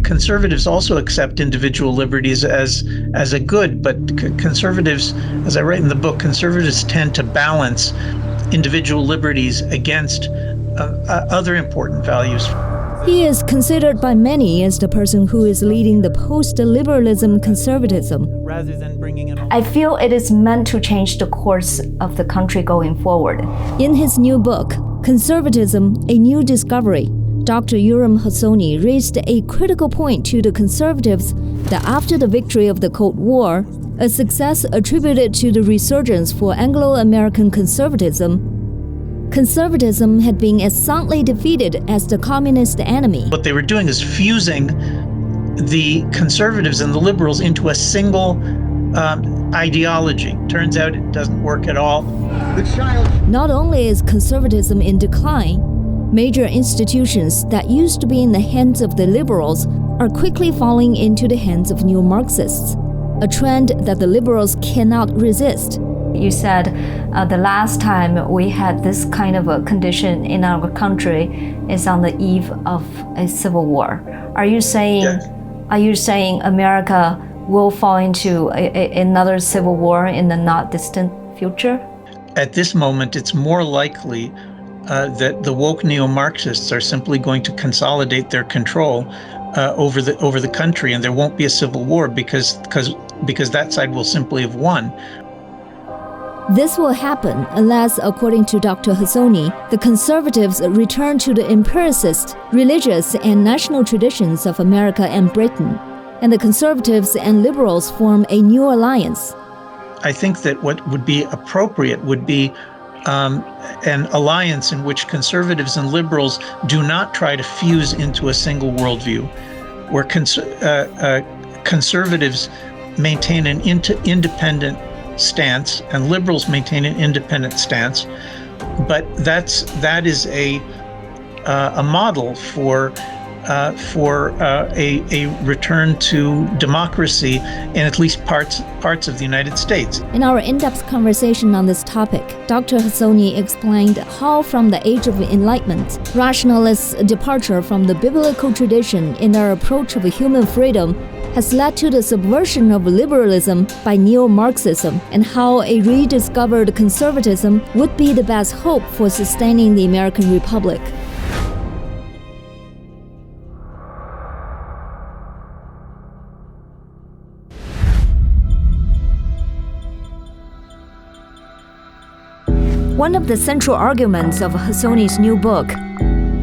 conservatives also accept individual liberties as a good, but conservatives, as I write in the book, conservatives tend to balance individual liberties against other important values. He is considered by many as the person who is leading the post-liberalism conservatism. Rather than bringing in, I feel it is meant to change the course of the country going forward. In his new book, Conservatism, A New Discovery, Dr. Yoram Hazony raised a critical point to the conservatives that after the victory of the Cold War, a success attributed to the resurgence for Anglo-American conservatism, conservatism had been as soundly defeated as the communist enemy. what they were doing is fusing the conservatives and the liberals into a single ideology. Turns out it doesn't work at all. Not only is conservatism in decline, major institutions that used to be in the hands of the liberals are quickly falling into the hands of neo-Marxists, a trend that the liberals cannot resist. You said the last time we had this kind of a condition in our country is on the eve of a civil war. Are you saying, Yes. Are you saying America will fall into another civil war in the not distant future? At this moment, it's more likely that the woke neo-Marxists are simply going to consolidate their control over the country, and there won't be a civil war because that side will simply have won. This will happen unless, according to Dr. Hazony, the conservatives return to the empiricist, religious, and national traditions of America and Britain, and the conservatives and liberals form a new alliance. I think that what would be appropriate would be an alliance in which conservatives and liberals do not try to fuse into a single worldview, where conservatives maintain an independent stance and liberals maintain an independent stance. But that is a model for a return to democracy in at least parts of the United States. In our in-depth conversation on this topic, Dr. Hazony explained how from the Age of Enlightenment, rationalists' departure from the biblical tradition in their approach of human freedom has led to the subversion of liberalism by neo-Marxism, and how a rediscovered conservatism would be the best hope for sustaining the American Republic. One of the central arguments of Hazony's new book,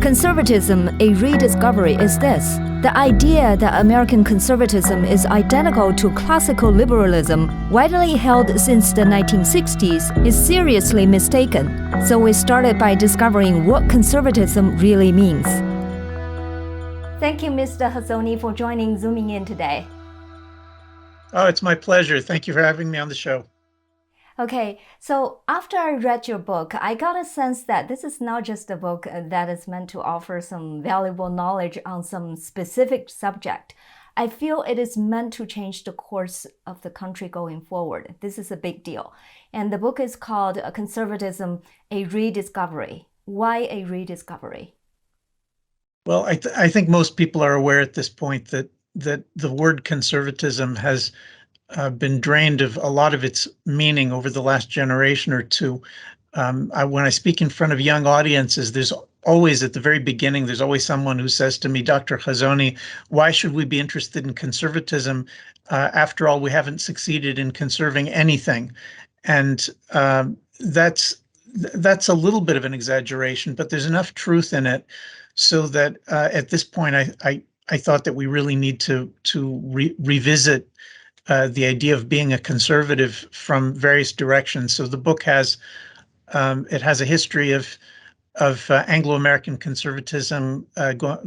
Conservatism, A Rediscovery, is this: the idea that American conservatism is identical to classical liberalism, widely held since the 1960s, is seriously mistaken. So we started by discovering what conservatism really means. Thank you, Mr. Hazony, for joining Zooming In today. Oh, it's my pleasure. Thank you for having me on the show. Okay, so after I read your book, I got a sense that this is not just a book that is meant to offer some valuable knowledge on some specific subject. I feel it is meant to change the course of the country going forward. This is a big deal. And the book is called Conservatism, A Rediscovery. Why a rediscovery? Well, I think most people are aware at this point that the word conservatism has been drained of a lot of its meaning over the last generation or two. When I speak in front of young audiences, there's always, at the very beginning, there's always someone who says to me, Dr. Hazony, why should we be interested in conservatism? After all, we haven't succeeded in conserving anything. And that's a little bit of an exaggeration, but there's enough truth in it so that at this point, I thought that we really need to revisit the idea of being a conservative from various directions. So the book has a history of Anglo-American conservatism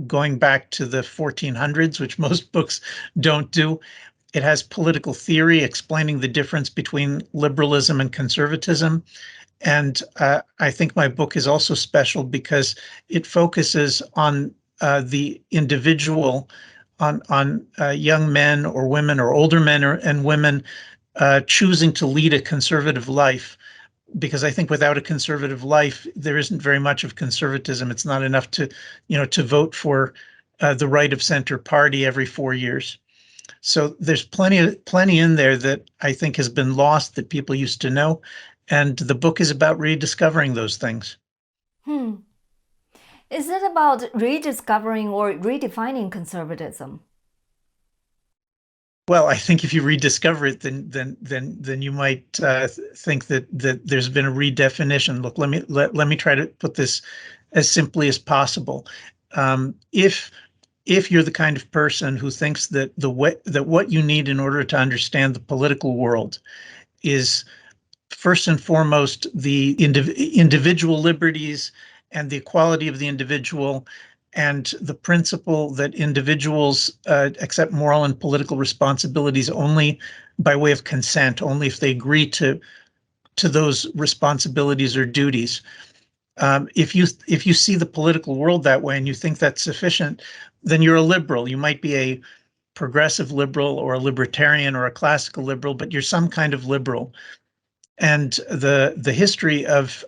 going back to the 1400s, which most books don't do. It has political theory explaining the difference between liberalism and conservatism. And I think my book is also special because it focuses on the individual, on young men or women or older men and women choosing to lead a conservative life. Because I think without a conservative life, there isn't very much of conservatism. It's not enough to vote for the right of center party every 4 years. So there's plenty in there that I think has been lost that people used to know. And the book is about rediscovering those things. Is it about rediscovering or redefining conservatism? Well, I think if you rediscover it, then you might think that there's been a redefinition. Look, let me try to put this as simply as possible. If you're the kind of person who thinks that that what you need in order to understand the political world is first and foremost the individual liberties and the equality of the individual, and the principle that individuals accept moral and political responsibilities only by way of consent, only if they agree to those responsibilities or duties. If you see the political world that way and you think that's sufficient, then you're a liberal. You might be a progressive liberal or a libertarian or a classical liberal, but you're some kind of liberal. And the history of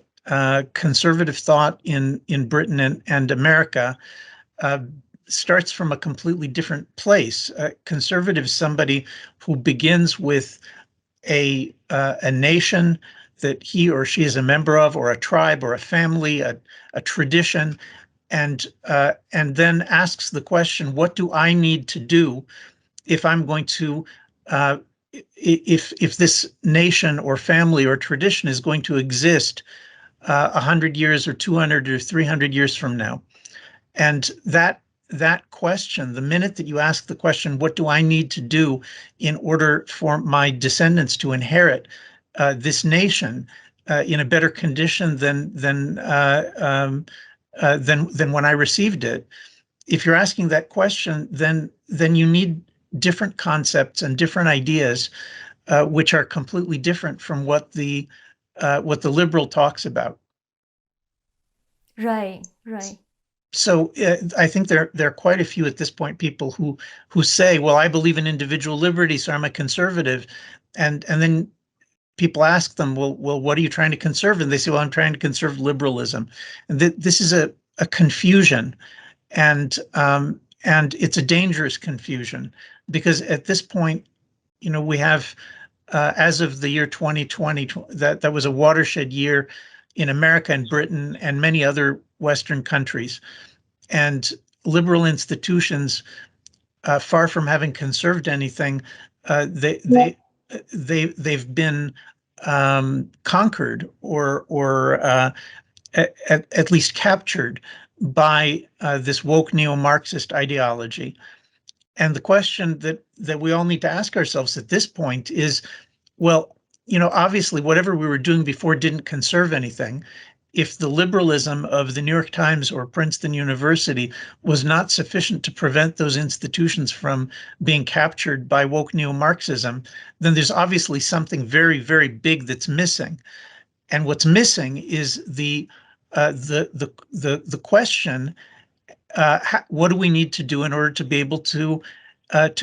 conservative thought in Britain and America uh, starts from a completely different place. Conservative is somebody who begins with a nation that he or she is a member of, or a tribe, or a family, a tradition, and then asks the question, what do I need to do if I'm going to uh, if this nation or family or tradition is going to exist 100 years or 200 or 300 years from now? And that question, the minute that you ask the question, what do I need to do in order for my descendants to inherit this nation in a better condition than when I received it? If you're asking that question, then you need different concepts and different ideas, which are completely different from what the liberal talks about. Right, right. So I think there are quite a few at this point people who say, well, I believe in individual liberty, so I'm a conservative, and then people ask them, well, what are you trying to conserve? And they say, well, I'm trying to conserve liberalism. And this is a confusion, and it's a dangerous confusion, because at this point, we have as of the year 2020, that was a watershed year in America and Britain and many other Western countries. And liberal institutions, far from having conserved anything, they've been conquered or at least captured by this woke neo-Marxist ideology. And the question that we all need to ask ourselves at this point is, well, obviously, whatever we were doing before didn't conserve anything. If the liberalism of the New York Times or Princeton University was not sufficient to prevent those institutions from being captured by woke neo-Marxism, then there's obviously something very, very big that's missing. And what's missing is the question: what do we need to do in order to be able to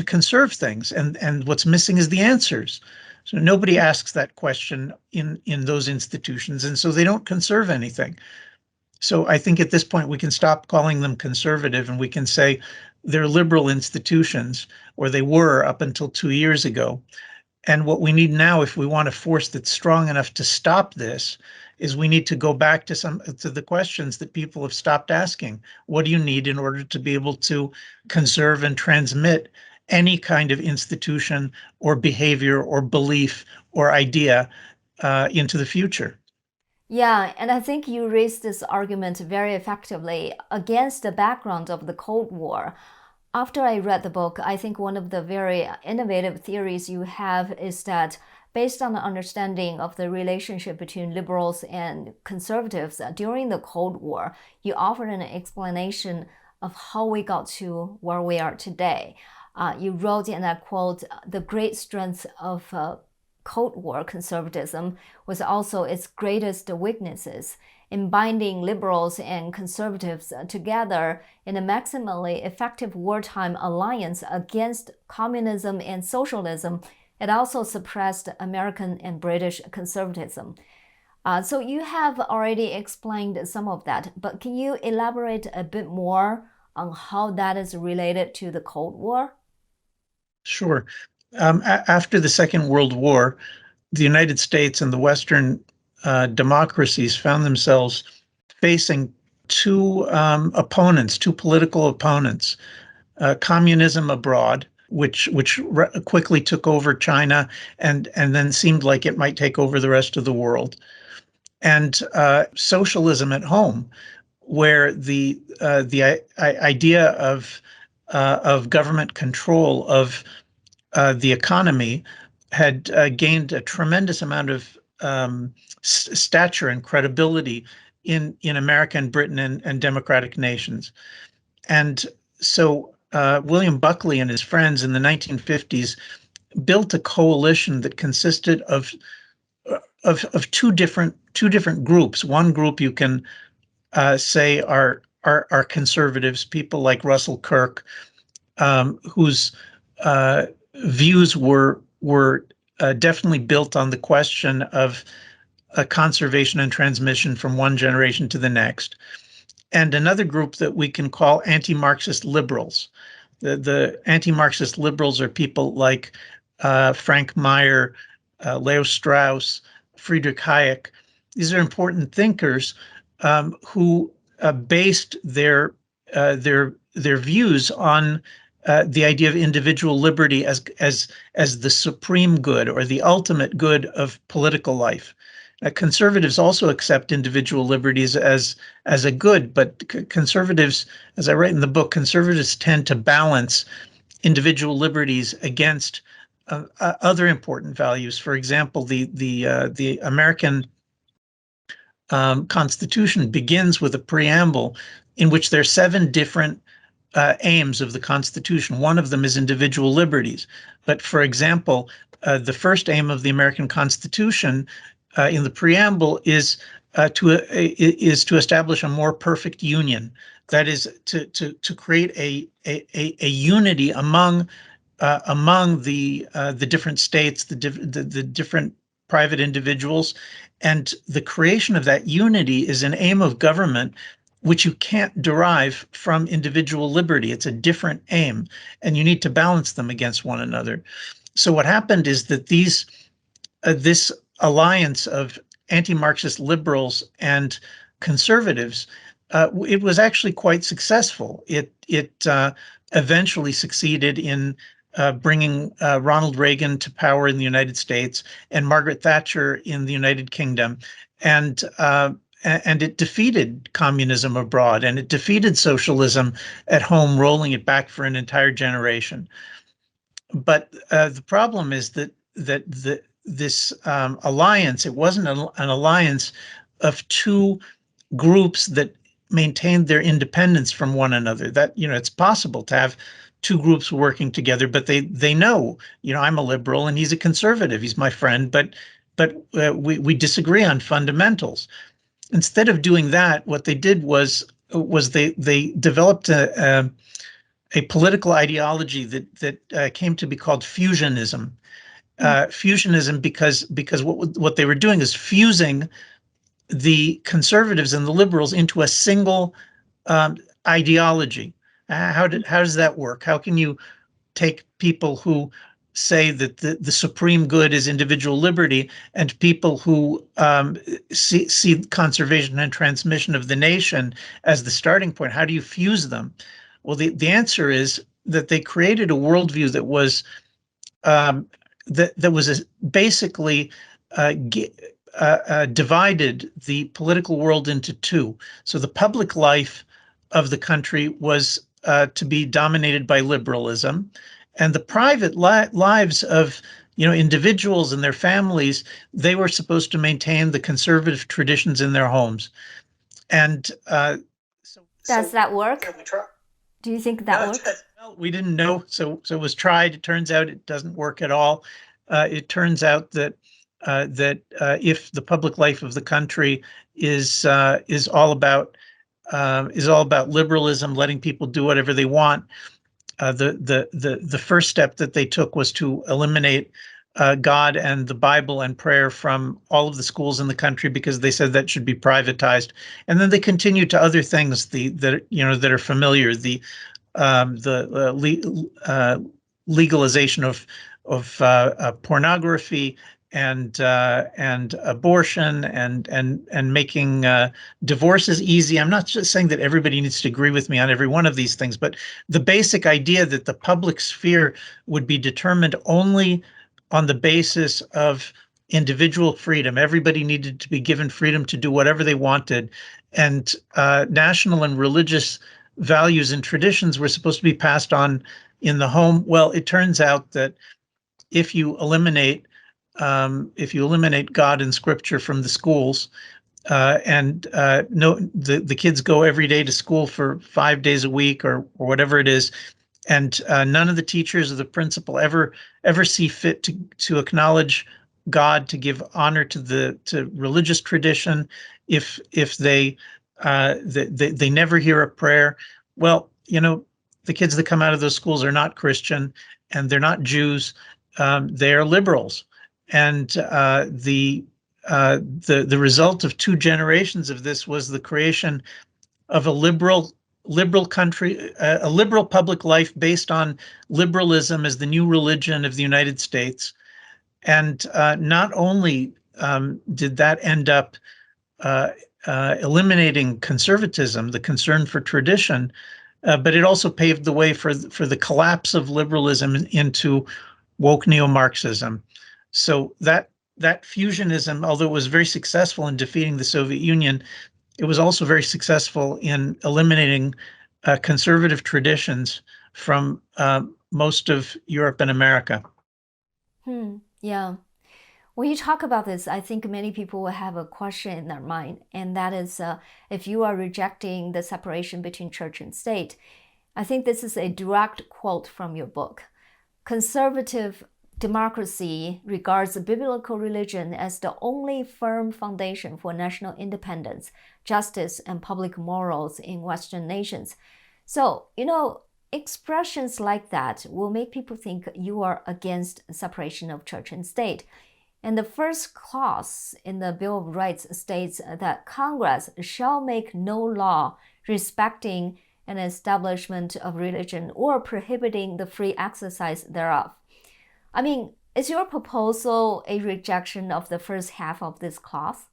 conserve things? And what's missing is the answers. So nobody asks that question in those institutions, and so they don't conserve anything. So I think at this point we can stop calling them conservative, and we can say they're liberal institutions, or they were up until 2 years ago. And what we need now, if we want a force that's strong enough to stop this, is we need to go back to the questions that people have stopped asking. What do you need in order to be able to conserve and transmit any kind of institution or behavior or belief or idea into the future? Yeah, and I think you raised this argument very effectively against the background of the Cold War. After I read the book, I think one of the very innovative theories you have is that based on the understanding of the relationship between liberals and conservatives during the Cold War, you offered an explanation of how we got to where we are today. You wrote, and I quote, the great strength of Cold War conservatism was also its greatest weaknesses in binding liberals and conservatives together in a maximally effective wartime alliance against communism and socialism. It also suppressed American and British conservatism. So you have already explained some of that, but can you elaborate a bit more on how that is related to the Cold War? Sure. After the Second World War, the United States and the Western democracies found themselves facing two political opponents: communism abroad, which quickly took over China and then seemed like it might take over the rest of the world, and socialism at home, where the idea of government control of the economy had gained a tremendous amount of stature and credibility in America and Britain and democratic nations. And so William Buckley and his friends in the 1950s built a coalition that consisted of two different groups. One group you can say are conservatives, people like Russell Kirk, whose views were definitely built on the question of conservation and transmission from one generation to the next, and another group that we can call anti-Marxist liberals. The anti-Marxist liberals are people like Frank Meyer, Leo Strauss, Friedrich Hayek. These are important thinkers who based their views on the idea of individual liberty as the supreme good or the ultimate good of political life. Conservatives also accept individual liberties as a good, but conservatives, as I write in the book, conservatives tend to balance individual liberties against other important values. For example, the American Constitution begins with a preamble in which there are 7 different aims of the Constitution. One of them is individual liberties. But for example, the first aim of the American Constitution in the preamble is to establish a more perfect union. That is to create a unity among the different states, the different private individuals, and the creation of that unity is an aim of government which you can't derive from individual liberty. It's a different aim, and you need to balance them against one another. So what happened is that this alliance of anti-Marxist liberals and conservatives, it was actually quite successful. It eventually succeeded in bringing Ronald Reagan to power in the United States and Margaret Thatcher in the United Kingdom, and it defeated communism abroad, and it defeated socialism at home, rolling it back for an entire generation. But the problem is that this alliance, it wasn't an alliance of two groups that maintained their independence from one another. That, it's possible to have two groups working together, but they know, I'm a liberal and he's a conservative. He's my friend, but we disagree on fundamentals. Instead of doing that, what they did was they developed a political ideology that came to be called fusionism. Fusionism because what they were doing is fusing the conservatives and the liberals into a single ideology. How does that work? How can you take people who say that the supreme good is individual liberty and people who see conservation and transmission of the nation as the starting point? How do you fuse them? Well, the answer is that they created a worldview that was basically divided the political world into two. So the public life of the country was to be dominated by liberalism, and the private lives of individuals and their families, they were supposed to maintain the conservative traditions in their homes. And does that work? Do you think that works? Well, we didn't know, so it was tried. It turns out it doesn't work at all. It turns out that if the public life of the country is all about liberalism, letting people do whatever they want, the first step that they took was to eliminate God and the Bible and prayer from all of the schools in the country because they said that should be privatized. And then they continued to other things that are familiar, the legalization of pornography and abortion and making divorces easy. I'm not just saying that everybody needs to agree with me on every one of these things, but the basic idea that the public sphere would be determined only on the basis of individual freedom. Everybody needed to be given freedom to do whatever they wanted, and national and religious values and traditions were supposed to be passed on in the home. Well, it turns out that if you eliminate God and Scripture from the schools, no, the kids go every day to school for 5 days a week or whatever it is, and none of the teachers or the principal ever see fit to acknowledge God, to give honor to religious tradition. If they never hear a prayer, well, the kids that come out of those schools are not Christian and they're not Jews. They are liberals, and the result of 2 generations of this was the creation of a liberal country, a liberal public life based on liberalism as the new religion of the United States. And not only did that end up eliminating conservatism, the concern for tradition, but it also paved the way for the collapse of liberalism into woke neo-Marxism. So that fusionism, although it was very successful in defeating the Soviet Union, it was also very successful in eliminating conservative traditions from most of Europe and America. Yeah. When you talk about this, I think many people will have a question in their mind, and that is if you are rejecting the separation between church and state. I think this is a direct quote from your book. Conservative democracy regards biblical religion as the only firm foundation for national independence, justice, and public morals in Western nations. So, expressions like that will make people think you are against separation of church and state. And the first clause in the Bill of Rights states that Congress shall make no law respecting an establishment of religion or prohibiting the free exercise thereof. I mean, is your proposal a rejection of the first half of this clause?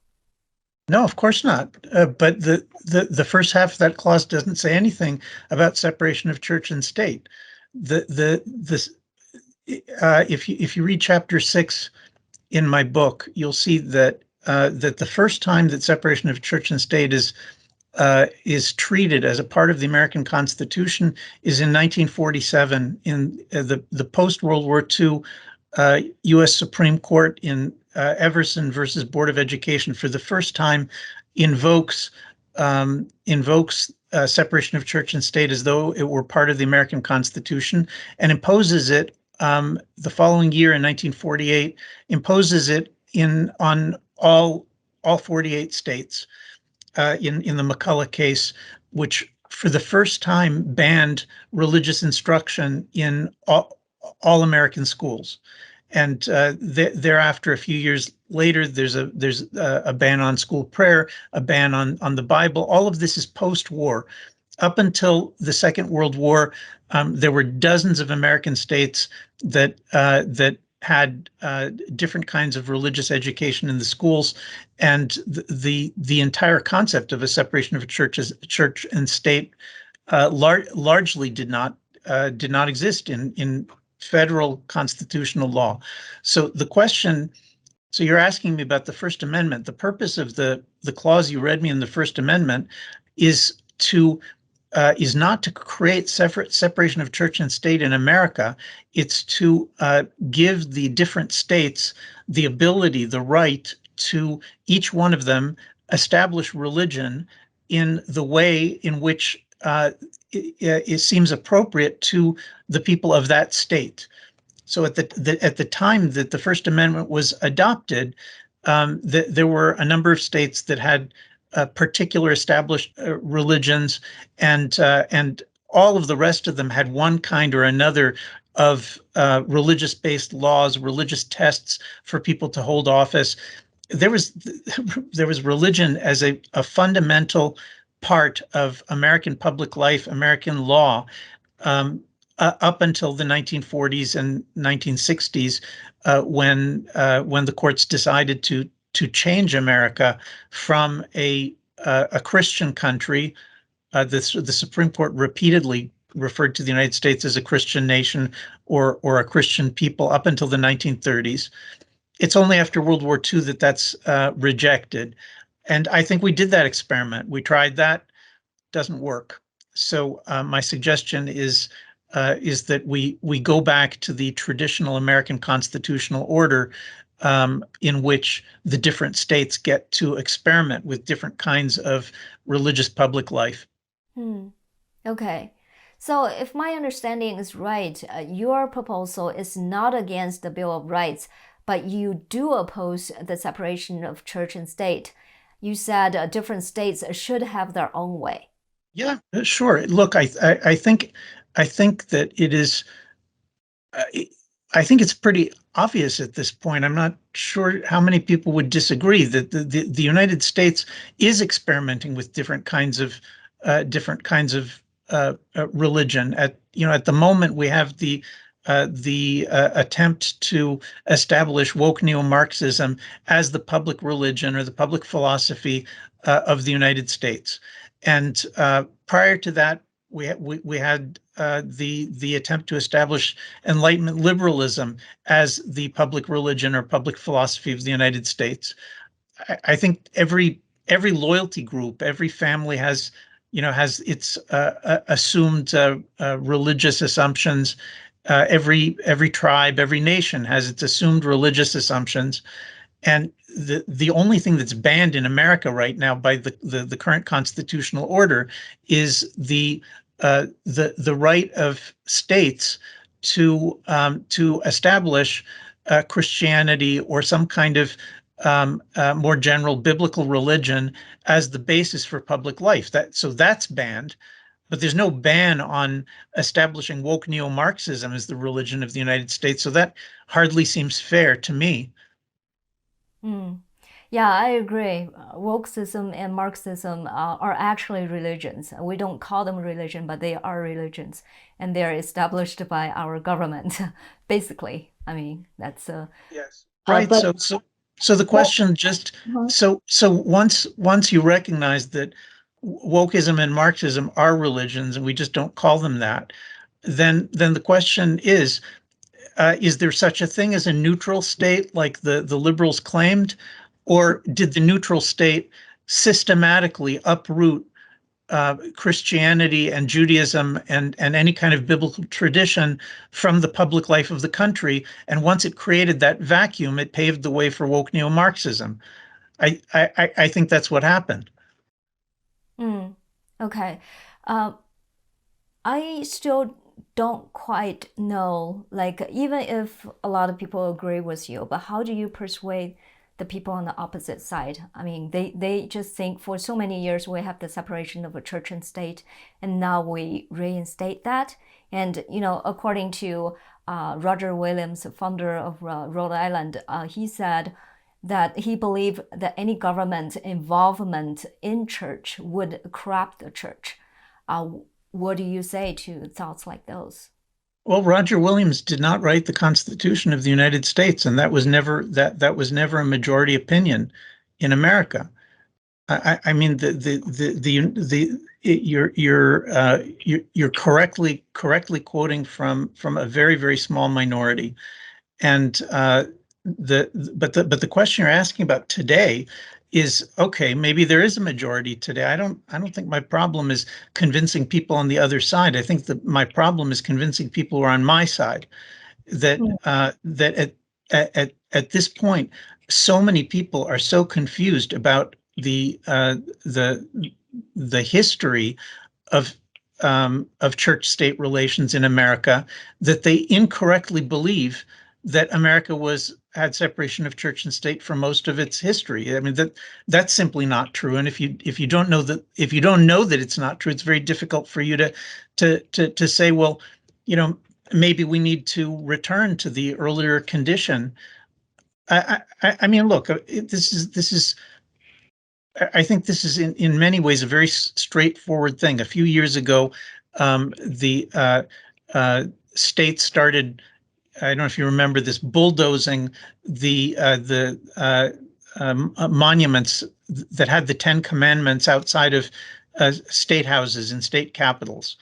No, of course not. But the first half of that clause doesn't say anything about separation of church and state. If you read chapter 6 in my book, you'll see that the first time that separation of church and state is treated as a part of the American Constitution is in 1947 in the post-World War II U.S. Supreme Court in Everson versus Board of Education. For the first time, invokes separation of church and state as though it were part of the American Constitution, and imposes it the following year in 1948. Imposes it on all 48 states. In the McCulloch case, which for the first time banned religious instruction in all American schools. And thereafter, a few years later, there's a ban on school prayer, a ban on the Bible. All of this is post-war. Up until the Second World War, there were dozens of American states that had different kinds of religious education in the schools, and the entire concept of a separation of church and state largely did not exist in federal constitutional law. So you're asking me about the First Amendment. The purpose of the clause you read me in the First Amendment is not to create separation of church and state in America. It's to give the different states the ability, the right to each one of them establish religion in the way in which it seems appropriate to the people of that state. So at the time that the First Amendment was adopted, there were a number of states that had particular established religions, and all of the rest of them had one kind or another of religious-based laws, religious tests for people to hold office. There was religion as a fundamental part of American public life, American law, up until the 1940s and 1960s, when the courts decided to change America from a Christian country. The Supreme Court repeatedly referred to the United States as a Christian nation or a Christian people up until the 1930s. It's only after World War II that that's rejected. And I think we did that experiment. We tried that, doesn't work. So my suggestion is that we go back to the traditional American constitutional order, in which the different states get to experiment with different kinds of religious public life. Okay. So if my understanding is right, your proposal is not against the Bill of Rights, but you do oppose the separation of church and state. You said different states should have their own way. Yeah, sure. Look, I think that it is. I think it's pretty obvious at this point. I'm not sure how many people would disagree that the United States is experimenting with different kinds of religion. At the moment, we have the attempt to establish woke neo-Marxism as the public religion or the public philosophy of the United States. And prior to that, we had the attempt to establish Enlightenment liberalism as the public religion or public philosophy of the United States. I think every loyalty group, every family has its assumed religious assumptions. Every tribe, every nation has its assumed religious assumptions. And the only thing that's banned in America right now by the current constitutional order is the right of states to establish Christianity or some kind of more general biblical religion as the basis for public life. So that's banned, but there's no ban on establishing woke neo-Marxism as the religion of the United States. So that hardly seems fair to me. Yeah, I agree. Wokeism and Marxism are actually religions. We don't call them religion, but they are religions, and they're established by our government. Basically, I mean that's yes, right. So the question so once you recognize that wokeism and Marxism are religions, and we just don't call them that, then the question is there such a thing as a neutral state like the liberals claimed, or did the neutral state systematically uproot Christianity and Judaism and any kind of biblical tradition from the public life of the country? And once it created that vacuum, it paved the way for woke neo-Marxism. I think that's what happened. Okay. I still don't quite know, like, even if a lot of people agree with you, but how do you persuade the people on the opposite side? I mean, they just think for so many years we have the separation of a church and state, and now we reinstate that. And, according to Roger Williams, founder of Rhode Island, he said that he believed that any government involvement in church would corrupt the church. What do you say to thoughts like those? Well, Roger Williams did not write the Constitution of the United States, and that was never a majority opinion in America. I mean, you're correctly quoting from a very, very small minority, and but the question you're asking about today is, okay, maybe there is a majority today. I don't think my problem is convincing people on the other side. I think that my problem is convincing people who are on my side that that at this point, so many people are so confused about the history of church-state relations in America that they incorrectly believe that America had separation of church and state for most of its history. I mean, that's simply not true. And if you don't know that it's not true, it's very difficult for you to say, well, maybe we need to return to the earlier condition. I mean, look, this is. I think this is in many ways a very straightforward thing. A few years ago, the state started. I don't know if you remember this, bulldozing the monuments that had the Ten Commandments outside of state houses and state capitals.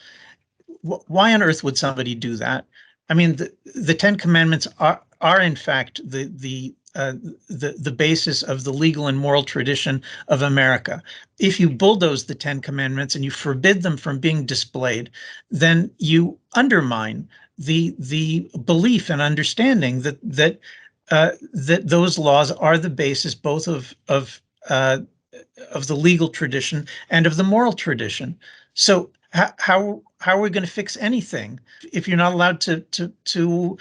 Why on earth would somebody do that? I mean, the Ten Commandments are in fact the basis of the legal and moral tradition of America. If you bulldoze the Ten Commandments and you forbid them from being displayed, then you undermine the belief and understanding that those laws are the basis both of the legal tradition and of the moral tradition. So how are we going to fix anything if you're not allowed to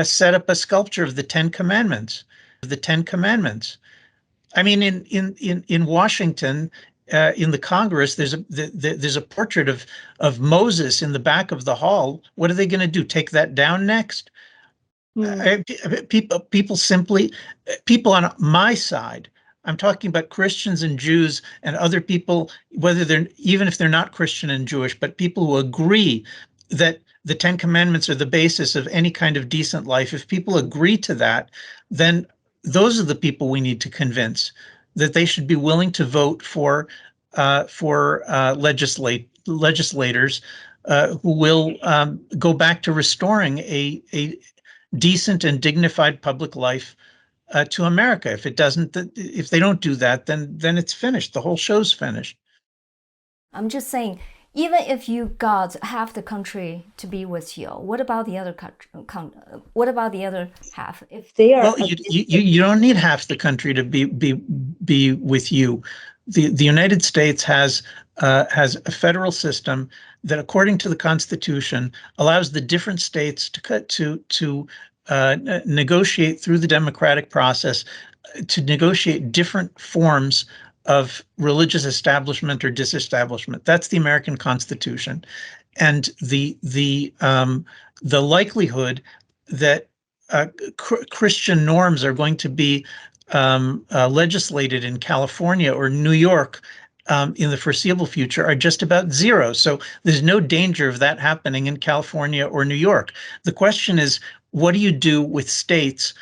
set up a sculpture of the Ten Commandments? The Ten Commandments. I mean, in Washington, in the Congress, there's a portrait of Moses in the back of the hall. What are they going to do? Take that down next? People on my side. I'm talking about Christians and Jews and other people, whether even if they're not Christian and Jewish, but people who agree that the Ten Commandments are the basis of any kind of decent life. If people agree to that, then those are the people we need to convince that they should be willing to vote for legislators who will go back to restoring a decent and dignified public life to America. If they don't do that, then it's finished. The whole show's finished. I'm just saying, even if you got half the country to be with you, what about the other what about the other half? If they are, well, you don't need half the country to be with you. The United States has a federal system that, according to the Constitution, allows the different states to negotiate through the democratic process to negotiate different forms of religious establishment or disestablishment. That's the American Constitution, and the likelihood that Christian norms are going to be legislated in California or New York in the foreseeable future are just about zero. So there's no danger of that happening in California or New York. The question is, what do you do with states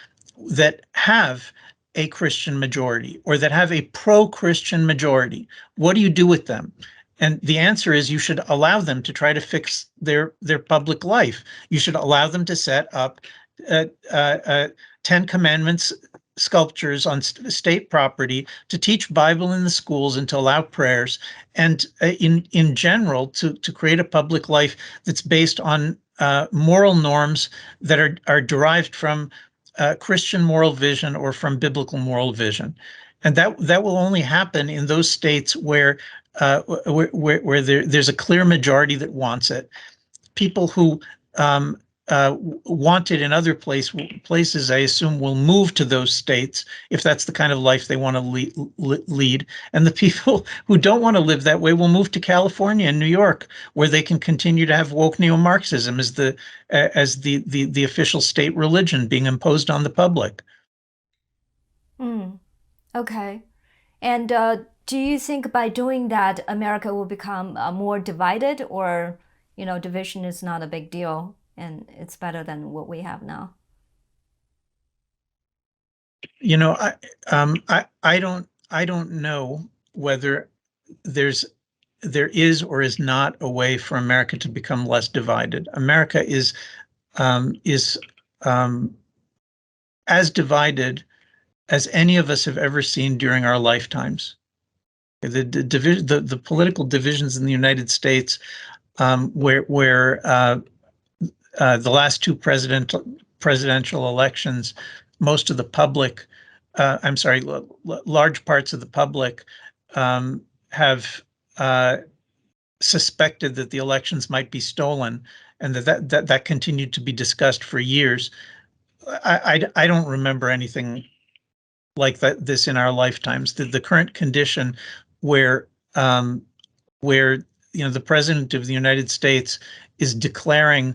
that have a Christian majority or that have a pro-Christian majority? What do you do with them? And the answer is you should allow them to try to fix their public life. You should allow them to set up Ten Commandments sculptures on state property, to teach Bible in the schools and to allow prayers, and in general to create a public life that's based on moral norms that are derived from Christian moral vision or from biblical moral vision. And that will only happen in those states where there's a clear majority that wants it. People who want it in other places, I assume, will move to those states if that's the kind of life they want to lead. And the people who don't want to live that way will move to California and New York, where they can continue to have woke neo-Marxism as the official state religion being imposed on the public. Okay. And do you think by doing that, America will become more divided, or, division is not a big deal and it's better than what we have now? I don't know whether there is or is not a way for America to become less divided. America is as divided as any of us have ever seen during our lifetimes. The political divisions in the United States, where the last two presidential elections, most of the public, large parts of the public have suspected that the elections might be stolen, and that continued to be discussed for years. I don't remember anything like this in our lifetimes. The current condition where the President of the United States is declaring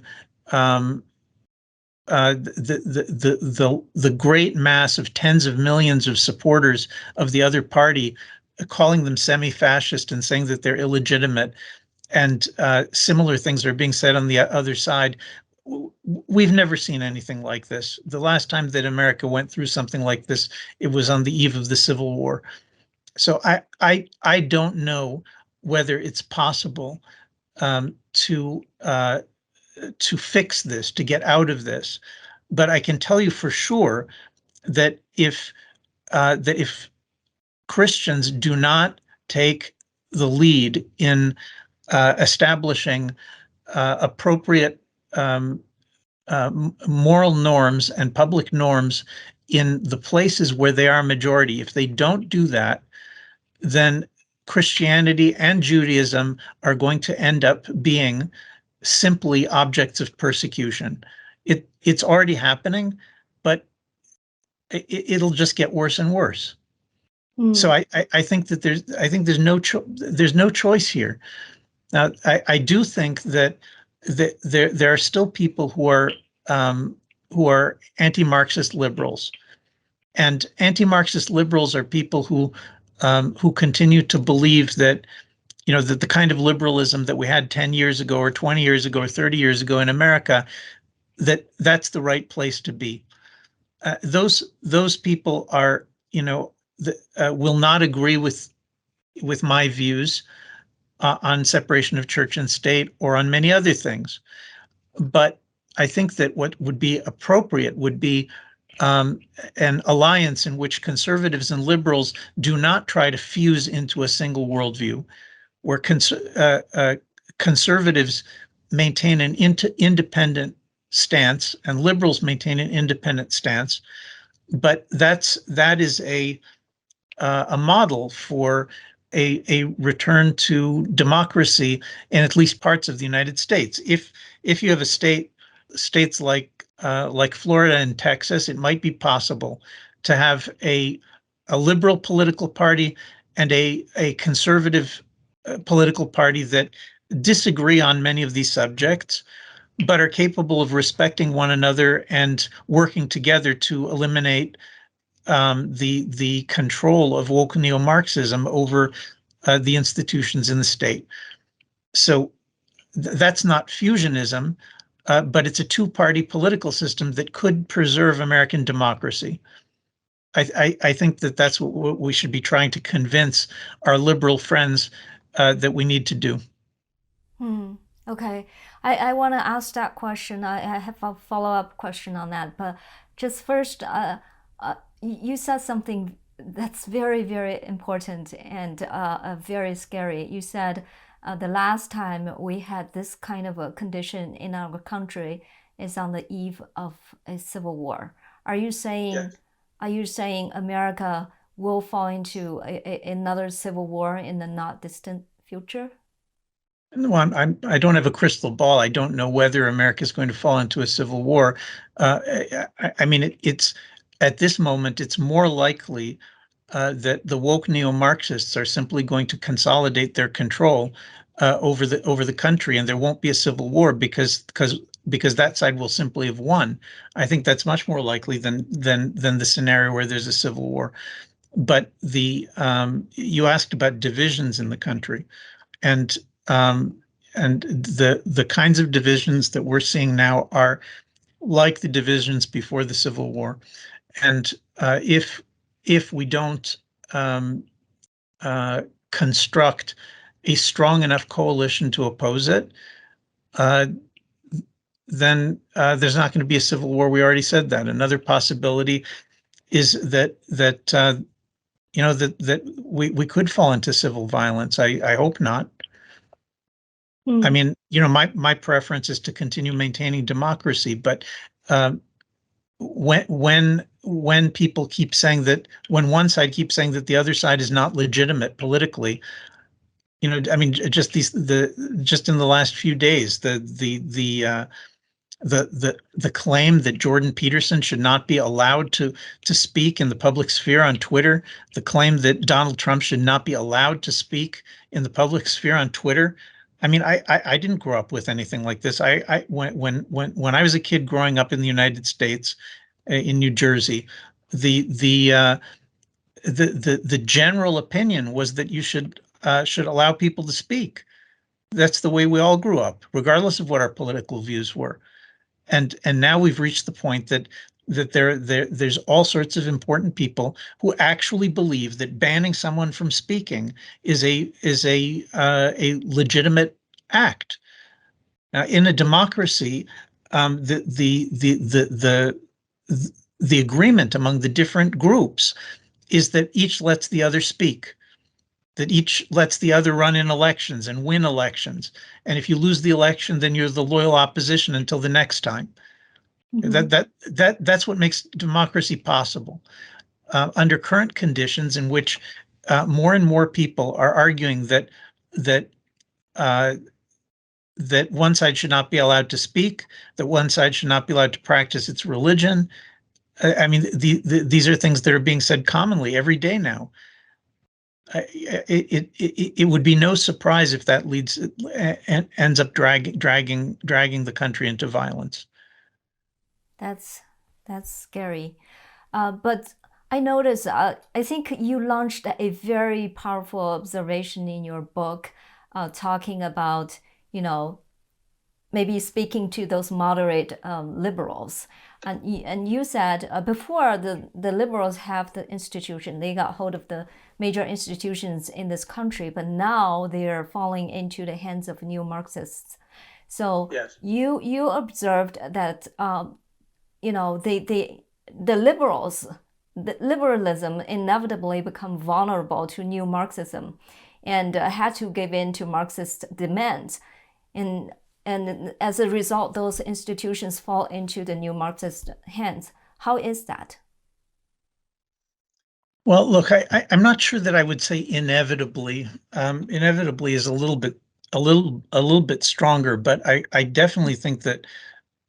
the great mass of tens of millions of supporters of the other party, calling them semi-fascist and saying that they're illegitimate, and similar things are being said on the other side. We've never seen anything like this. The last time that America went through something like this, it was on the eve of the Civil War. So I don't know whether it's possible to fix this, to get out of this. But I can tell you for sure that if Christians do not take the lead in establishing appropriate moral norms and public norms in the places where they are majority, if they don't do that, then Christianity and Judaism are going to end up being simply objects of persecution. It's already happening, but it'll just get worse and worse. So I think that there's no choice here. Now I do think that there are still people who are anti-Marxist liberals, and anti-Marxist liberals are people who continue to believe that that the kind of liberalism that we had 10 years ago or 20 years ago or 30 years ago in America, that's the right place to be. Those people are, will not agree with my views on separation of church and state or on many other things. But I think that what would be appropriate would be an alliance in which conservatives and liberals do not try to fuse into a single worldview, where conservatives maintain an independent stance and liberals maintain an independent stance. But that is a model for a return to democracy in at least parts of the United States. If you have states like Florida and Texas, it might be possible to have a liberal political party and a conservative political party that disagree on many of these subjects, but are capable of respecting one another and working together to eliminate the control of woke neo-Marxism over the institutions in the state. So that's not fusionism, but it's a two-party political system that could preserve American democracy. I think that that's what we should be trying to convince our liberal friends that we need to do. Okay, I want to ask that question. I have a follow-up question on that, but just first, you said something that's very, very important and very scary. You said the last time we had this kind of a condition in our country is on the eve of a civil war. Are you saying? Yes. Are you saying America will fall into another civil war in the not distant future? No, I don't have a crystal ball. I don't know whether America is going to fall into a civil war. I mean, it's at this moment, it's more likely that the woke neo-Marxists are simply going to consolidate their control over the country, and there won't be a civil war because that side will simply have won. I think that's much more likely than the scenario where there's a civil war. But you asked about divisions in the country, and the kinds of divisions that we're seeing now are like the divisions before the Civil War. And if we don't construct a strong enough coalition to oppose it, then there's not going to be a civil war. We already said that. Another possibility is that we could fall into civil violence. I hope not. I mean, my preference is to continue maintaining democracy, but when people keep saying that, when one side keeps saying that the other side is not legitimate politically, I mean, just in the last few days, the claim that Jordan Peterson should not be allowed to speak in the public sphere on Twitter, the claim that Donald Trump should not be allowed to speak in the public sphere on Twitter, I mean, I didn't grow up with anything like this. When I was a kid growing up in the United States, in New Jersey, the the uh, the general opinion was that you should allow people to speak. That's the way we all grew up, regardless of what our political views were. And now we've reached the point that there's all sorts of important people who actually believe that banning someone from speaking is a legitimate act. Now, in a democracy, the agreement among the different groups is that each lets the other speak, that each lets the other run in elections and win elections. And if you lose the election, then you're the loyal opposition until the next time. That's what makes democracy possible. Under current conditions, in which more and more people are arguing that uh, that one side should not be allowed to speak, that one side should not be allowed to practice its religion. I mean, these are things that are being said commonly every day now. It would be no surprise if that ends up dragging the country into violence. That's scary. But I noticed, I think you launched a very powerful observation in your book, talking about, maybe speaking to those moderate liberals. And you said before the liberals have the institution, they got hold of the major institutions in this country, but now they're falling into the hands of neo-Marxists. So Yes. you observed that the liberals, the liberalism inevitably become vulnerable to neo-Marxism, and had to give in to Marxist demands, and as a result, those institutions fall into the neo-Marxist hands. How is that? Well, look, I'm not sure that I would say inevitably. Inevitably is a little bit stronger, but I definitely think that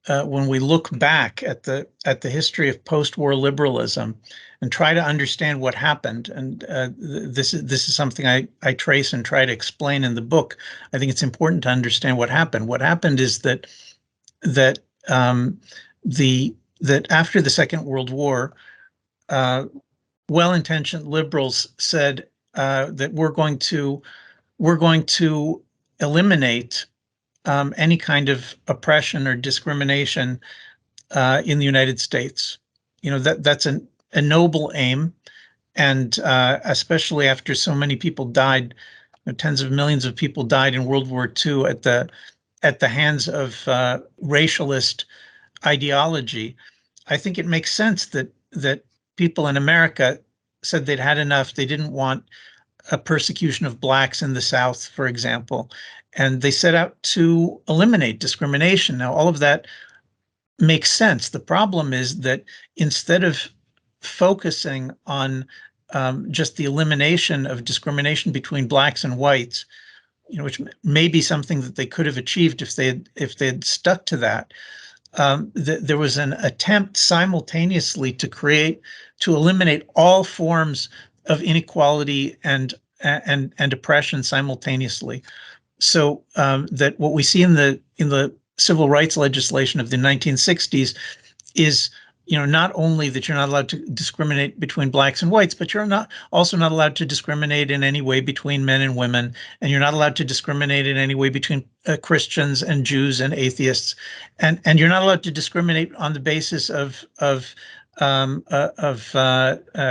when we look back at the history of post-war liberalism and try to understand what happened, and this is something I trace and try to explain in the book. I think it's important to understand what happened. What happened is that that after the Second World War, uh, well-intentioned liberals said that we're going to eliminate any kind of oppression or discrimination in the United States. That's a noble aim, and especially after so many people died, tens of millions of people died in World War II at the hands of racialist ideology. I think it makes sense that people in America said they'd had enough. They didn't want a persecution of blacks in the South, for example, and they set out to eliminate discrimination. Now, all of that makes sense. The problem is that instead of focusing on just the elimination of discrimination between blacks and whites, which may be something that they could have achieved if they had stuck to that, there was an attempt simultaneously to eliminate all forms of inequality and oppression simultaneously. So that what we see in the civil rights legislation of the 1960s is, not only that you're not allowed to discriminate between blacks and whites, but you're also not allowed to discriminate in any way between men and women, and you're not allowed to discriminate in any way between Christians and Jews and atheists, and you're not allowed to discriminate on the basis of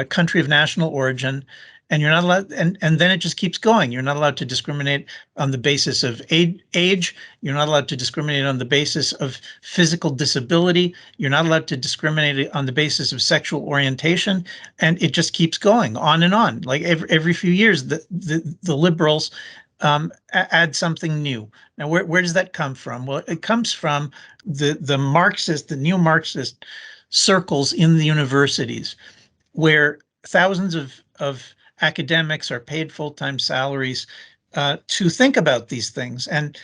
country of national origin. And you're not allowed, and then it just keeps going. You're not allowed to discriminate on the basis of age. You're not allowed to discriminate on the basis of physical disability. You're not allowed to discriminate on the basis of sexual orientation. And it just keeps going on and on. Like every few years, the liberals add something new. Now, where does that come from? Well, it comes from the neo-Marxist circles in the universities, where thousands of academics are paid full-time salaries to think about these things, and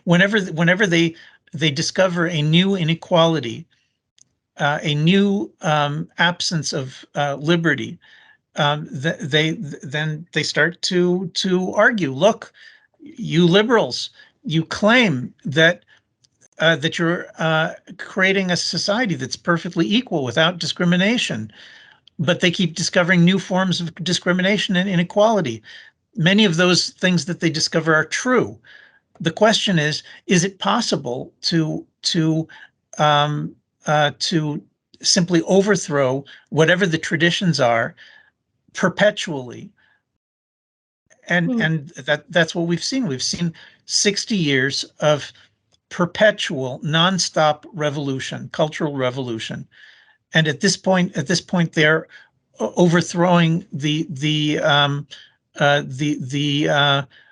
whenever they discover a new inequality, a new absence of liberty, then they start to argue. Look, you liberals, you claim that that you're creating a society that's perfectly equal without discrimination, but they keep discovering new forms of discrimination and inequality. Many of those things that they discover are true. The question is it possible to simply overthrow whatever the traditions are perpetually? And that's what we've seen. We've seen 60 years of perpetual, nonstop revolution, cultural revolution. And at this point, they're overthrowing the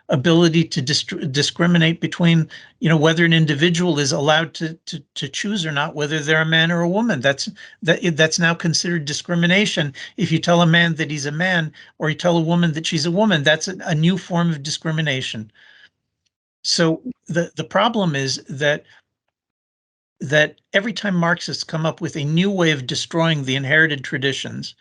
ability to discriminate between, whether an individual is allowed to choose or not, whether they're a man or a woman. That's now considered discrimination. If you tell a man that he's a man, or you tell a woman that she's a woman, that's a new form of discrimination. So the problem is that every time Marxists come up with a new way of destroying the inherited traditions,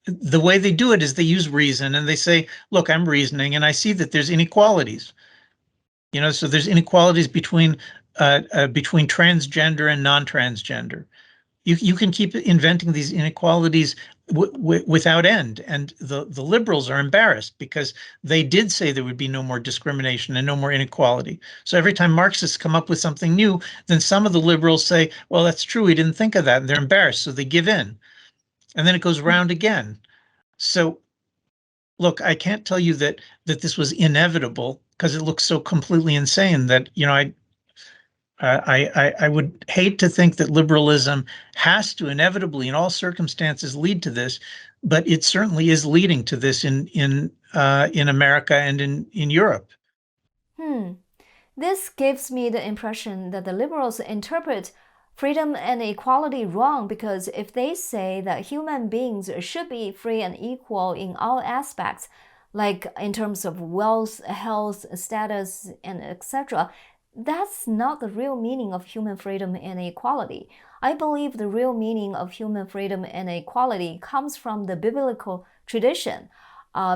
the way they do it is they use reason, and they say, look, I'm reasoning and I see that there's inequalities. So there's inequalities between transgender and non-transgender. You can keep inventing these inequalities without end. And the liberals are embarrassed because they did say there would be no more discrimination and no more inequality. So every time Marxists come up with something new, then some of the liberals say, well, that's true, we didn't think of that. And they're embarrassed, so they give in. And then it goes round again. So look, I can't tell you that this was inevitable, because it looks so completely insane that, I would hate to think that liberalism has to inevitably, in all circumstances, lead to this, but it certainly is leading to this in America and in Europe. This gives me the impression that the liberals interpret freedom and equality wrong, because if they say that human beings should be free and equal in all aspects, like in terms of wealth, health, status, and etc., that's not the real meaning of human freedom and equality. I believe the real meaning of human freedom and equality comes from the biblical tradition,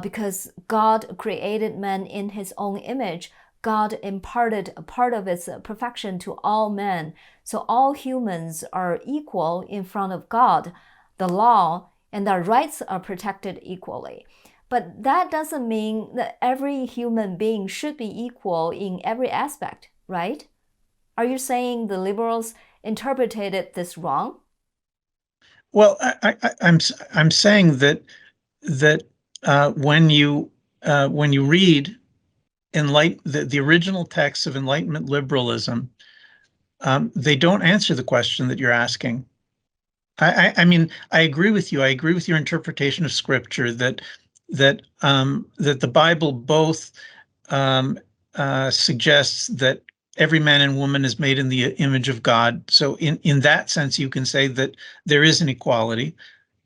because God created man in his own image. God imparted a part of its perfection to all men. So all humans are equal in front of God, the law, and their rights are protected equally. But that doesn't mean that every human being should be equal in every aspect, right? Are you saying the liberals interpreted this wrong? Well, I'm saying that when you read the original texts of Enlightenment liberalism, they don't answer the question that you're asking. I mean, I agree with you. I agree with your interpretation of Scripture that the Bible both suggests that every man and woman is made in the image of God. So in that sense, you can say that there is an equality,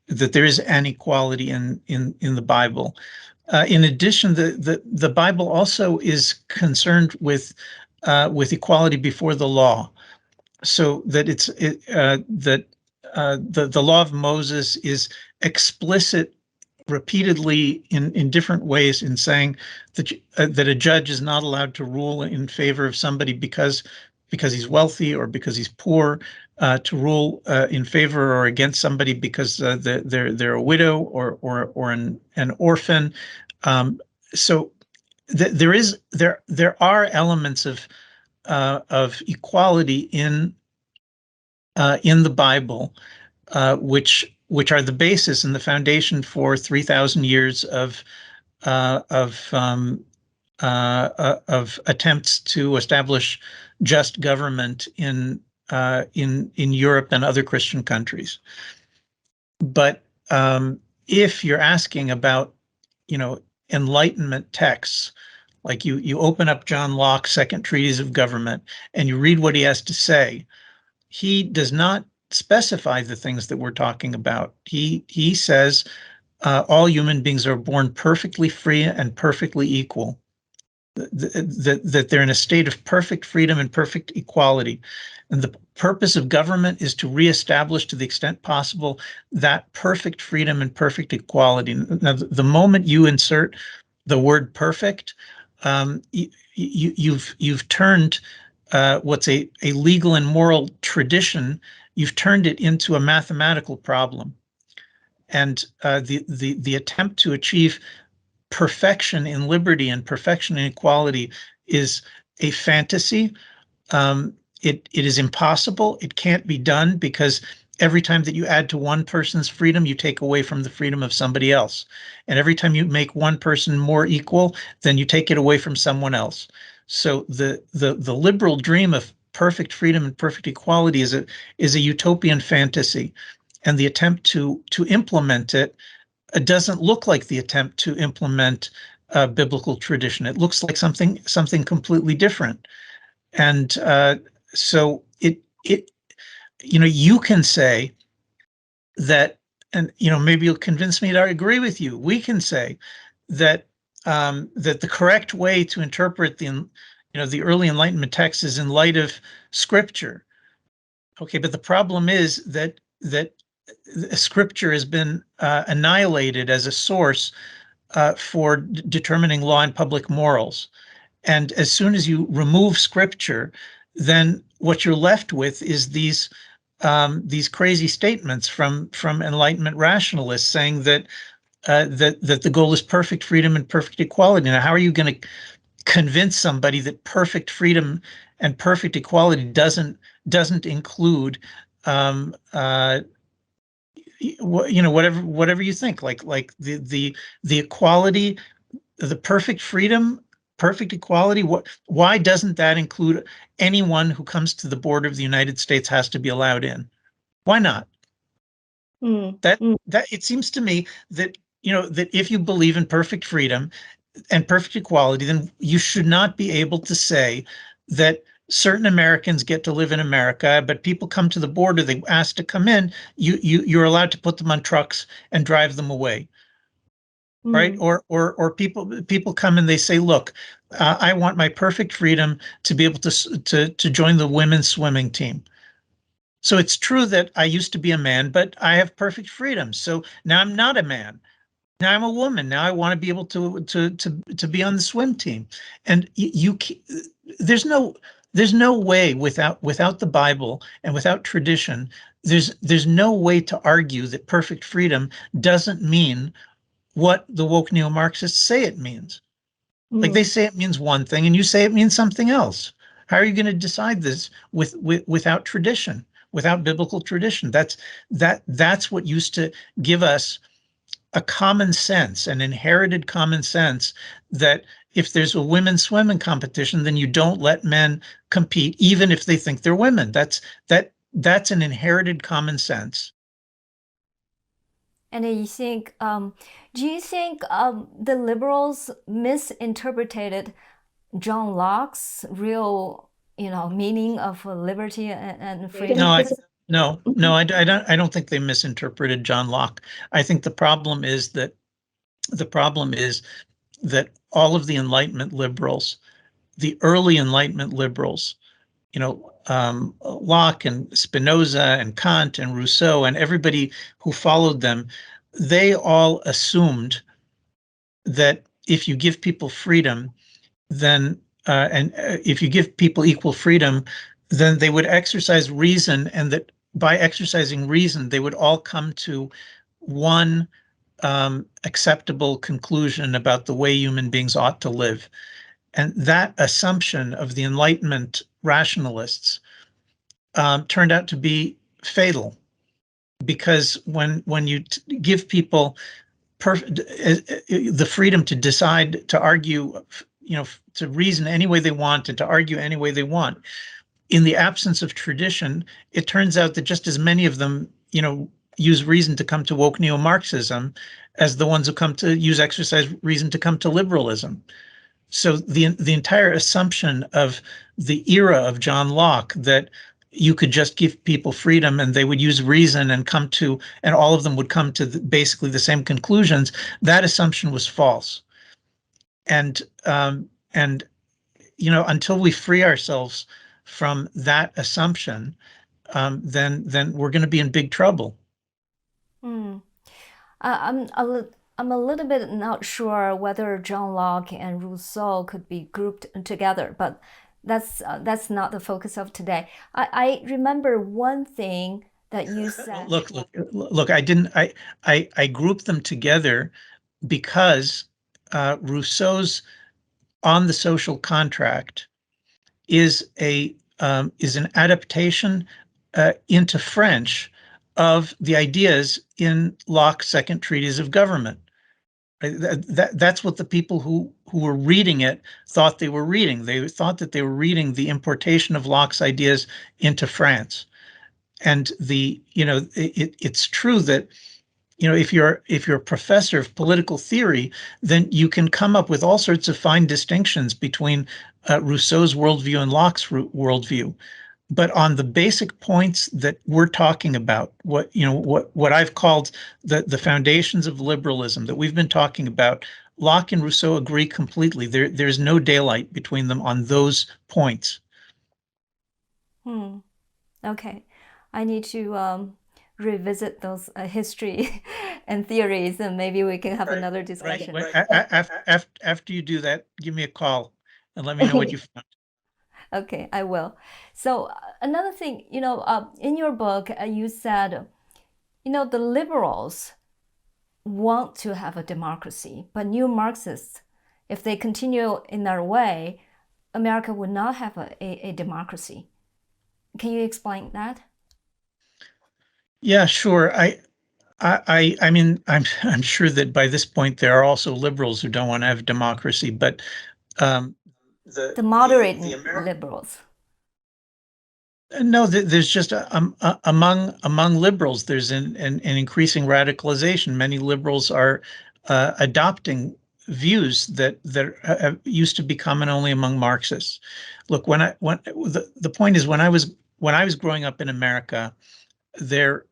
that there is an equality in the Bible. In addition, the Bible also is concerned with equality before the law, so that the law of Moses is explicit repeatedly in different ways in saying that a judge is not allowed to rule in favor of somebody because he's wealthy or because he's poor, to rule in favor or against somebody because they're a widow or an orphan. So there are elements of equality in the Bible, which are the basis and the foundation for 3,000 years of attempts to establish just government in Europe and other Christian countries. But if you're asking about, Enlightenment texts, like you open up John Locke's Second Treatise of Government and you read what he has to say, he does not specify the things that we're talking about. He says all human beings are born perfectly free and perfectly equal, that they're in a state of perfect freedom and perfect equality. And the purpose of government is to reestablish, to the extent possible, that perfect freedom and perfect equality. Now, the moment you insert the word perfect, you've turned what's a legal and moral tradition, you've turned it into a mathematical problem. And the attempt to achieve perfection in liberty and perfection in equality is a fantasy. It is impossible. It can't be done because every time that you add to one person's freedom, you take away from the freedom of somebody else. And every time you make one person more equal, then you take it away from someone else. So the liberal dream of perfect freedom and perfect equality is a utopian fantasy, and the attempt to implement it doesn't look like the attempt to implement biblical tradition. It looks like something completely different. And so it you can say that, and maybe you'll convince me to agree with you. We can say that that the correct way to interpret the early Enlightenment text is in light of Scripture. Okay, but the problem is that Scripture has been annihilated as a source for determining law and public morals. And as soon as you remove Scripture, then what you're left with is these crazy statements from Enlightenment rationalists saying that that the goal is perfect freedom and perfect equality. Now, how are you going to convince somebody that perfect freedom and perfect equality doesn't include whatever you think, like the equality, the perfect freedom, perfect equality? Why doesn't that include anyone who comes to the border of the United States has to be allowed in? Why not? That it seems to me that that if you believe in perfect freedom and perfect equality, then you should not be able to say that certain Americans get to live in America, but people come to the border, they ask to come in, you're allowed to put them on trucks and drive them away. Right? Or people come and they say, look, I want my perfect freedom to be able to join the women's swimming team. So it's true that I used to be a man, but I have perfect freedom. So now I'm not a man. Now I'm a woman. Now I want to be able to be on the swim team. And there's no way without the Bible and without tradition, there's no way to argue that perfect freedom doesn't mean what the woke neo-Marxists say it means. Like they say it means one thing and you say it means something else. How are you going to decide this without tradition, without biblical tradition? That's what used to give us a common sense, an inherited common sense, that if there's a women's swimming competition, then you don't let men compete, even if they think they're women. That's an inherited common sense. And do you think the liberals misinterpreted John Locke's real, meaning of liberty and freedom? No, I don't think they misinterpreted John Locke. I think the problem is that all of the Enlightenment liberals, the early Enlightenment liberals, Locke and Spinoza and Kant and Rousseau and everybody who followed them, they all assumed that if you give people freedom, then if you give people equal freedom, then they would exercise reason, and that by exercising reason, they would all come to one acceptable conclusion about the way human beings ought to live. And that assumption of the Enlightenment rationalists turned out to be fatal, because when you give people the freedom to decide, to argue, to reason any way they want and to argue any way they want, in the absence of tradition, it turns out that just as many of them, use reason to come to woke neo-Marxism as the ones who come to exercise reason to come to liberalism. So the entire assumption of the era of John Locke, that you could just give people freedom and they would use reason and and all of them would come to basically the same conclusions, that assumption was false. And until we free ourselves from that assumption, then we're going to be in big trouble. I'm I'm a little bit not sure whether John Locke and Rousseau could be grouped together, but that's not the focus of today. I remember one thing that you said. Look, I grouped them together because Rousseau's On the Social Contract is an adaptation into French of the ideas in Locke's Second Treatise of Government. That's what the people who were reading it thought they were reading. They thought that they were reading the importation of Locke's ideas into France. And it's true that if you're a professor of political theory, then you can come up with all sorts of fine distinctions between Rousseau's worldview and Locke's worldview. But on the basic points that we're talking about, what I've called the foundations of liberalism that we've been talking about, Locke and Rousseau agree completely. There's no daylight between them on those points. Okay, I need to revisit those history and theories, and maybe we can have another discussion. After you do that, give me a call and let me know what you found. Okay, I will. So another thing, in your book, you said, the liberals want to have a democracy, but neo-Marxists, if they continue in their way, America would not have a democracy. Can you explain that? Yeah, sure. I mean, I'm sure that by this point there are also liberals who don't want to have democracy, but the moderate liberals. No, there's just among liberals, there's an increasing radicalization. Many liberals are adopting views that used to be common only among Marxists. Look, the point is, when I was growing up in America, there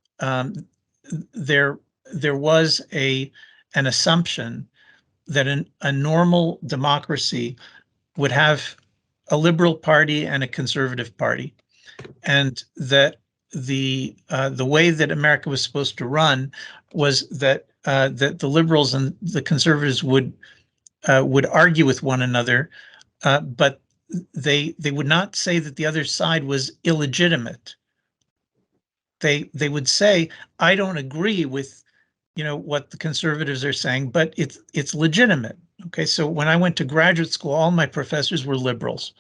was an assumption that a normal democracy would have a liberal party and a conservative party, and that the way that America was supposed to run was that the liberals and the conservatives would argue with one another, but they would not say that the other side was illegitimate. They would say, I don't agree with what the conservatives are saying, but it's legitimate. Okay, so when I went to graduate school, all my professors were liberals.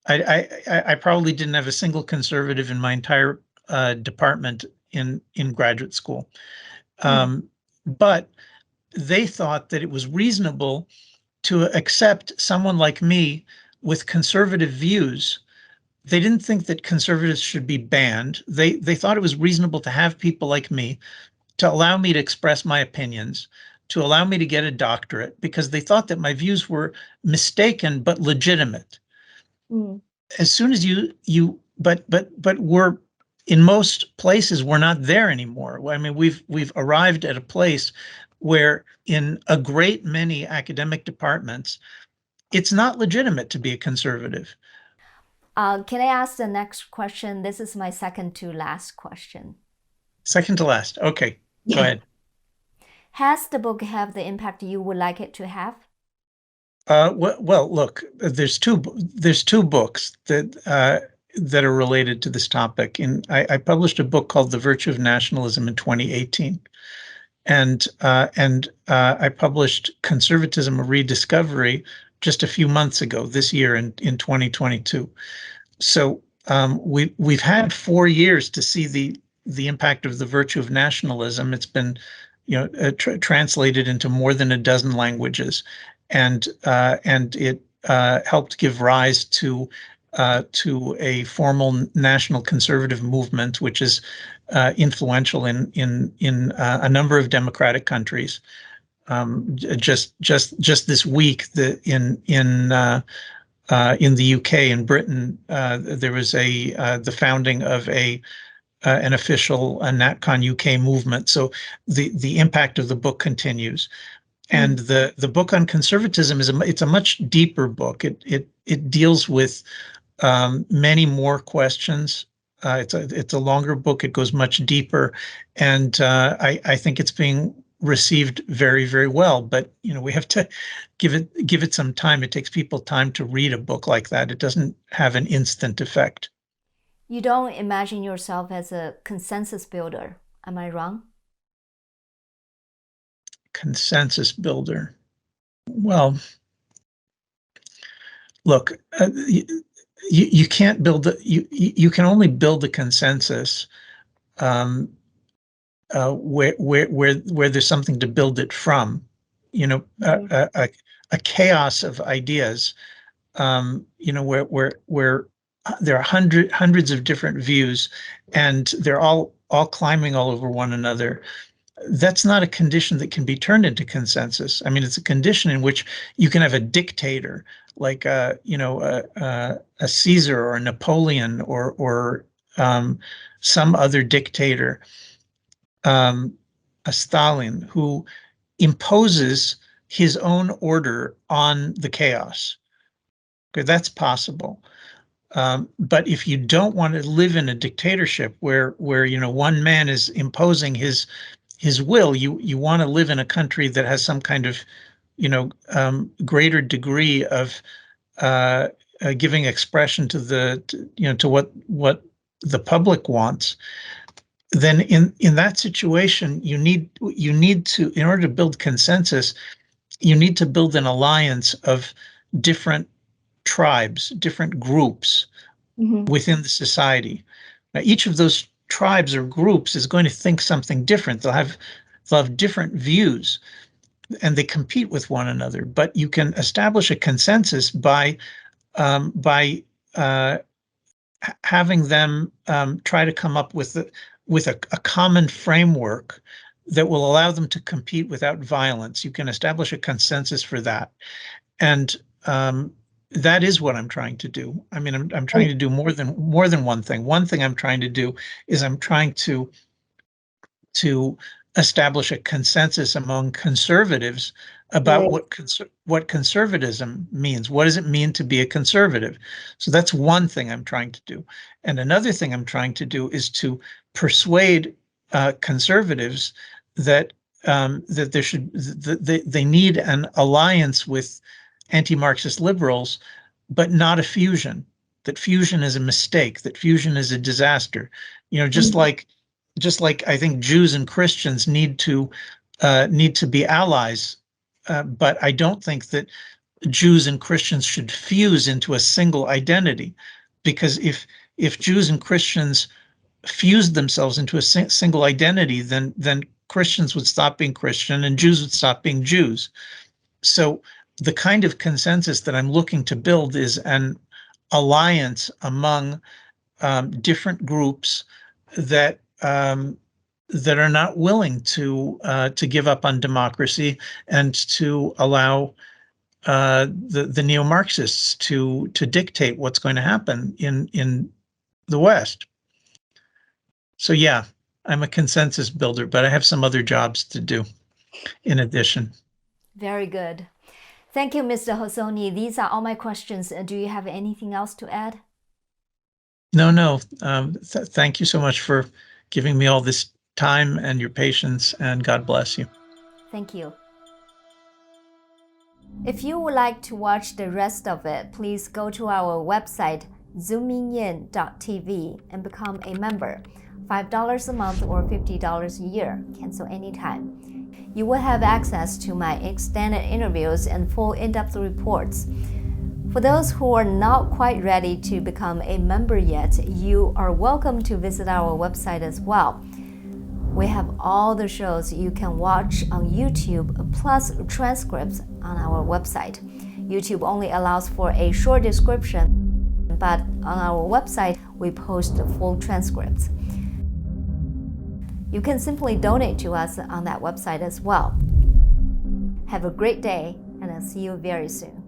I probably didn't have a single conservative in my entire department in graduate school. But they thought that it was reasonable to accept someone like me with conservative views. They didn't think that conservatives should be banned. They thought it was reasonable to have people like me, to allow me to express my opinions, to allow me to get a doctorate, because they thought that my views were mistaken but legitimate. As soon as but we're in most places, we're not there anymore. I mean, we've arrived at a place where in a great many academic departments, it's not legitimate to be a conservative. Can I ask the next question? This is my second to last question. Second to last. Okay, go ahead. Has the book have the impact you would like it to have? Well, look, there's two books that are related to this topic. And I published a book called The Virtue of Nationalism in 2018. And I published Conservatism, a Rediscovery just a few months ago, this year in 2022. So we've had 4 years to see the impact of The Virtue of Nationalism. It's been translated into more than a dozen languages, and it helped give rise to a formal national conservative movement, which is influential in a number of democratic countries. Just this week, in the UK and Britain, there was the founding of an official NatCon UK movement. So the impact of the book continues. And the book on conservatism it's a much deeper book. It deals with many more questions. It's a longer book. It goes much deeper, and I think it's being received very, very well. But we have to give it some time. It takes people time to read a book like that. It doesn't have an instant effect. You don't imagine yourself as a consensus builder, am I wrong? Consensus builder. Well, look, you can't build you can only build a consensus where there's something to build it from. A chaos of ideas. Where there are hundreds of different views, and they're all climbing all over one another. That's not a condition that can be turned into consensus. I mean, it's a condition in which you can have a dictator, like a Caesar or a Napoleon or some other dictator, a Stalin, who imposes his own order on the chaos. Okay, that's possible. But if you don't want to live in a dictatorship where one man is imposing his will, you want to live in a country that has some kind of greater degree of giving expression to what the public wants. Then in that situation, you need to, in order to build consensus, you need to build an alliance of different tribes, different groups within the society. Now, each of those tribes or groups is going to think something different. They'll have different views, and they compete with one another. But you can establish a consensus by having them try to come up with a common framework that will allow them to compete without violence. You can establish a consensus for that, and that is what I'm trying to do. I mean, I'm trying to do more than one thing. One thing I'm trying to do is I'm trying to establish a consensus among conservatives about what conservatism means. What does it mean to be a conservative? So that's one thing I'm trying to do. And another thing I'm trying to do is to persuade conservatives that they need an alliance with anti-Marxist liberals, but not a fusion. That fusion is a mistake. That fusion is a disaster. Just like I think Jews and Christians need to be allies, but I don't think that Jews and Christians should fuse into a single identity, because if Jews and Christians fused themselves into a single identity, then Christians would stop being Christian and Jews would stop being Jews. So the kind of consensus that I'm looking to build is an alliance among different groups that are not willing to give up on democracy and to allow the neo-Marxists to dictate what's going to happen in the West. So yeah, I'm a consensus builder, but I have some other jobs to do in addition. Very good. Thank you, Mr. Hazony. These are all my questions. Do you have anything else to add? No. Thank you so much for giving me all this time and your patience, and God bless you. Thank you. If you would like to watch the rest of it, please go to our website, zoomingin.tv, and become a member. $5 a month or $50 a year. Cancel anytime. You will have access to my extended interviews and full in-depth reports. For those who are not quite ready to become a member yet, you are welcome to visit our website as well. We have all the shows you can watch on YouTube, plus transcripts on our website. YouTube only allows for a short description, but on our website, we post full transcripts. You can simply donate to us on that website as well. Have a great day, and I'll see you very soon.